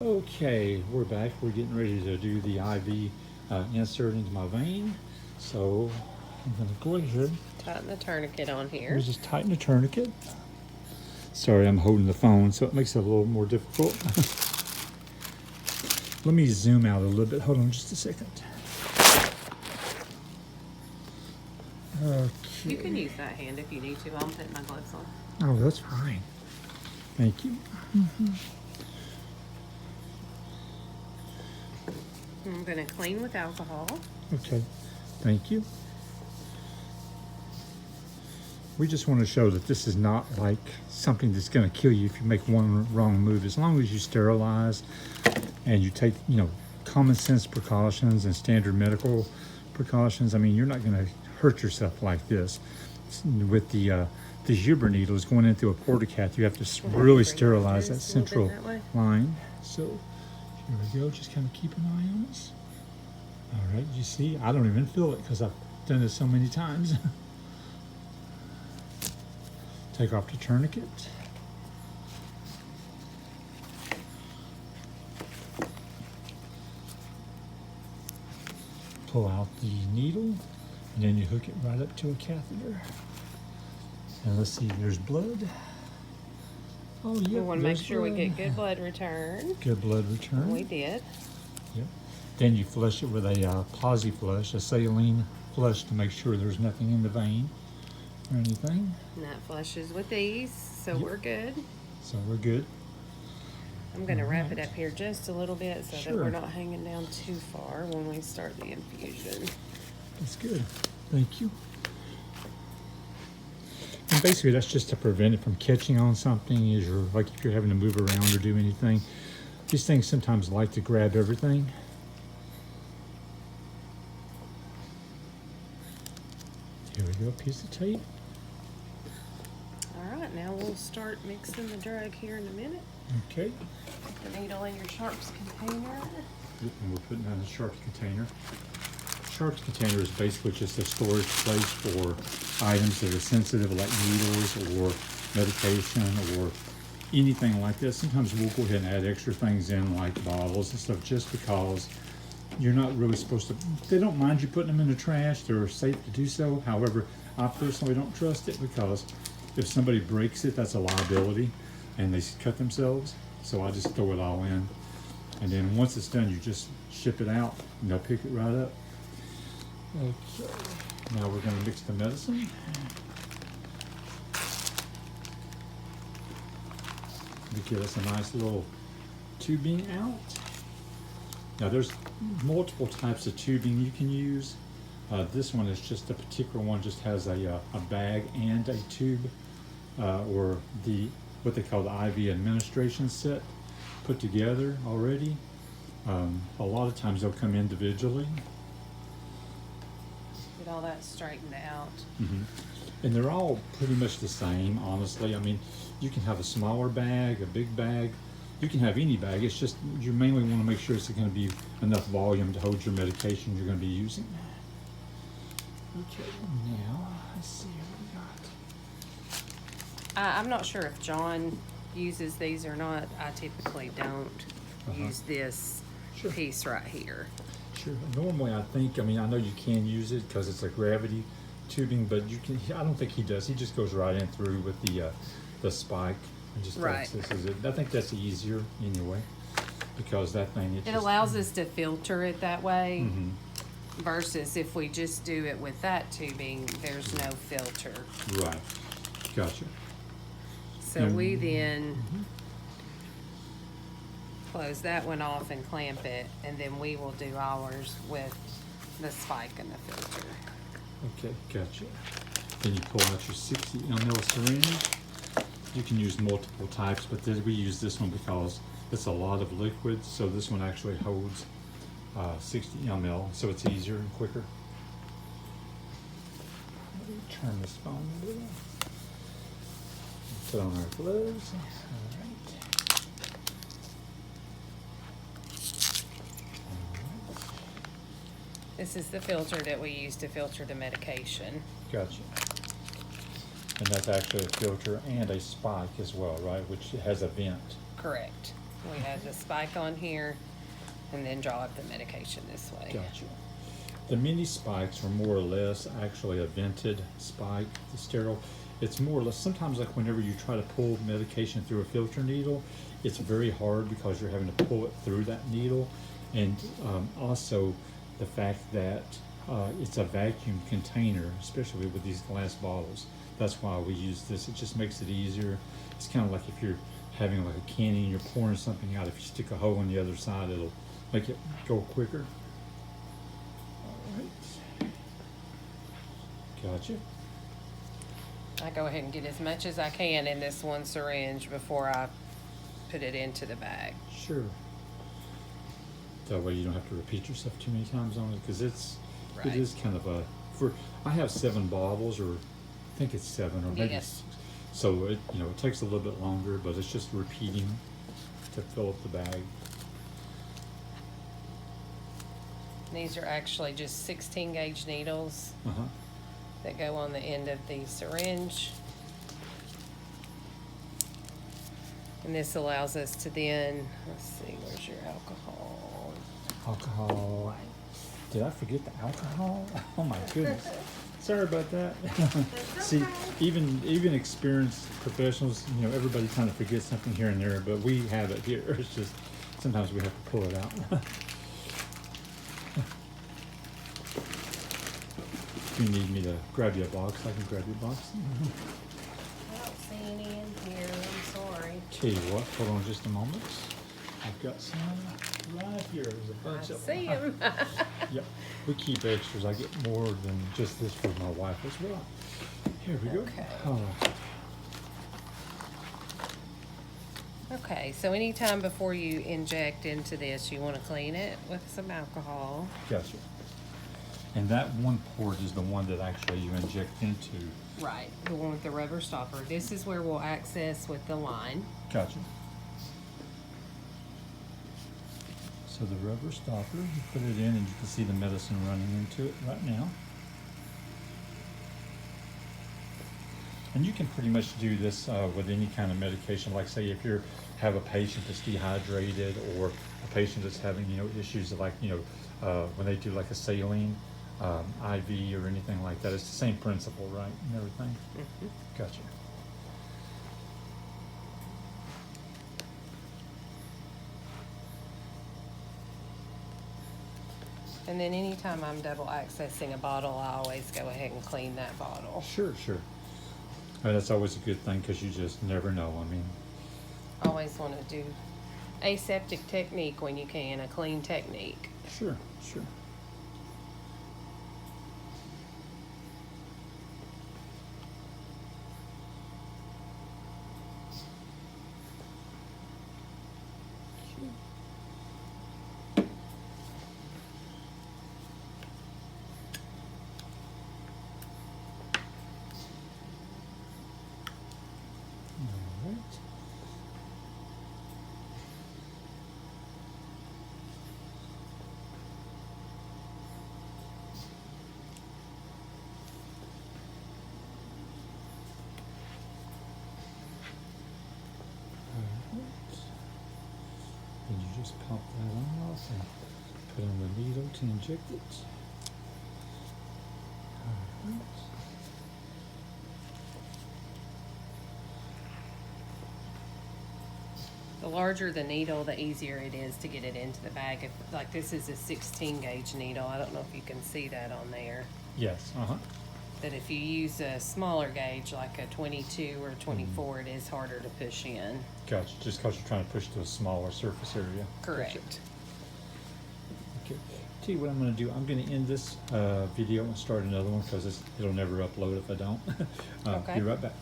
Okay, we're back. We're getting ready to do the IV insert into my vein. So I'm going to go ahead. Tighten the tourniquet on here. We'll just tighten the tourniquet. Sorry, I'm holding the phone, so it makes it a little more difficult. Let me zoom out a little bit. Hold on just a second. Okay. You can use that hand if you need to. I'm putting my gloves on. Oh, that's fine. Thank you. I'm going to clean with alcohol. Okay, thank you. We just want to show that this is not like something that's going to kill you if you make one wrong move. As long as you sterilize and you take, common sense precautions and standard medical precautions, I mean, you're not going to hurt yourself like this. With the Huber needles going into a portacath, you have to really sterilize that central line. So here we go. Just kind of keep an eye on us. All right, you see, I don't even feel it because I've done this so many times. Take off the tourniquet. Pull out the needle, and then you hook it right up to a catheter. And let's see, there's blood. Oh, yeah. We want to make sure we get good blood return. Good blood return. We did. Yep. Then you flush it with a posi flush, a saline flush, to make sure there's nothing in the vein or anything. And that flushes with these, so we're good. So we're good. I'm going to wrap it up here just a little bit so that we're not hanging down too far when we start the infusion. That's good. Thank you. And basically that's just to prevent it from catching on something. Is you're, like if you're having to move around or do anything. These things sometimes like to grab everything. Here we go, piece of tape. All right, now we'll start mixing the drug here in a minute. Okay. Put the needle in your sharps container. Yep, and we're putting that in the sharps container. Sharps container is basically just a storage place for items that are sensitive, like needles or medication or anything like that. Sometimes we'll go ahead and add extra things in, like bottles and stuff, just because you're not really supposed to. They don't mind you putting them in the trash. They're safe to do so. However, I personally don't trust it, because if somebody breaks it, that's a liability and they cut themselves. So I just throw it all in. And then once it's done, you just ship it out and they'll pick it right up. Okay, now we're going to mix the medicine. To give us a nice little tubing out. Now there's multiple types of tubing you can use. This one is just a particular one, just has a bag and a tube, or what they call the IV administration set put together already. A lot of times they'll come individually. Get all that straightened out. And they're all pretty much the same, honestly. I mean, you can have a smaller bag, a big bag. You can have any bag. It's just you mainly want to make sure it's going to be enough volume to hold your medication you're going to be using. Okay, now let's see what we got. I'm not sure if John uses these or not. I typically don't use this piece right here. Sure. Normally, I know you can use it because it's a gravity tubing, but I don't think he does. He just goes right in through with the spike and just takes this as it. I think that's easier anyway, because that thing it allows us to filter it that way. Versus if we just do it with that tubing, there's no filter. Right. Gotcha. So we then close that one off and clamp it, and then we will do ours with the spike and the filter. Okay, gotcha. Then you pull out your 60 ml syringe. You can use multiple types, but we use this one because it's a lot of liquid, so this one actually holds 60 ml, so it's easier and quicker. Let me turn this phone a little. Put on our gloves. All right. This is the filter that we use to filter the medication. Gotcha. And that's actually a filter and a spike as well, right? Which has a vent. Correct. We add the spike on here and then draw up the medication this way. Gotcha. The mini spikes are more or less actually a vented spike, the sterile. It's more or less, sometimes like whenever you try to pull medication through a filter needle, it's very hard because you're having to pull it through that needle. And also the fact that it's a vacuum container, especially with these glass bottles. That's why we use this. It just makes it easier. It's kind of like if you're having like a candy and you're pouring something out, if you stick a hole on the other side, it'll make it go quicker. All right. Gotcha. I go ahead and get as much as I can in this one syringe before I put it into the bag. Sure. That way you don't have to repeat yourself too many times on it, because it Right. is kind of a, I have 7 bottles, or I think it's 7 or maybe Yes. 6. So it, it takes a little bit longer, but it's just repeating to fill up the bag. These are actually just 16 gauge needles Uh-huh. that go on the end of the syringe. And this allows us to then, let's see, where's your alcohol? Alcohol. Did I forget the alcohol? Oh my goodness. Sorry about that. See, even experienced professionals, everybody kind of forgets something here and there, but we have it here. It's just sometimes we have to pull it out. If you need me to grab you a box, I can grab you a box. I don't see any in here, I'm sorry. Tell you what, hold on just a moment. I've got some right here. There's a I bunch of see them. them. Yep, we keep extras. I get more than just this for my wife as well. Here we go. Okay. Oh, Okay, so anytime before you inject into this, you want to clean it with some alcohol. gotcha. And that one port is the one that actually you inject into. Right, the one with the rubber stopper. This is where we'll access with the line. Gotcha. So the rubber stopper, you put it in and you can see the medicine running into it right now. And you can pretty much do this with any kind of medication. Like say if you have a patient that's dehydrated, or a patient that's having issues like when they do like a saline IV or anything like that. It's the same principle, right? And everything. Mm-hmm. Gotcha. And then anytime I'm double accessing a bottle, I always go ahead and clean that bottle. Sure. That's always a good thing, because you just never know. I mean, Always want to do aseptic technique when you can, a clean technique. sure. All right. And you just pop that off and put on the needle to inject it. Alright. The larger the needle, the easier it is to get it into the bag. If, like this is a 16 gauge needle. I don't know if you can see that on there. Yes, uh-huh. But if you use a smaller gauge, like a 22 or 24, it is harder to push in. Gotcha, just because you're trying to push to a smaller surface area. Correct. Gotcha. Okay, tell you what I'm going to do. I'm going to end this video and start another one, because it'll never upload if I don't. Okay. Be right back.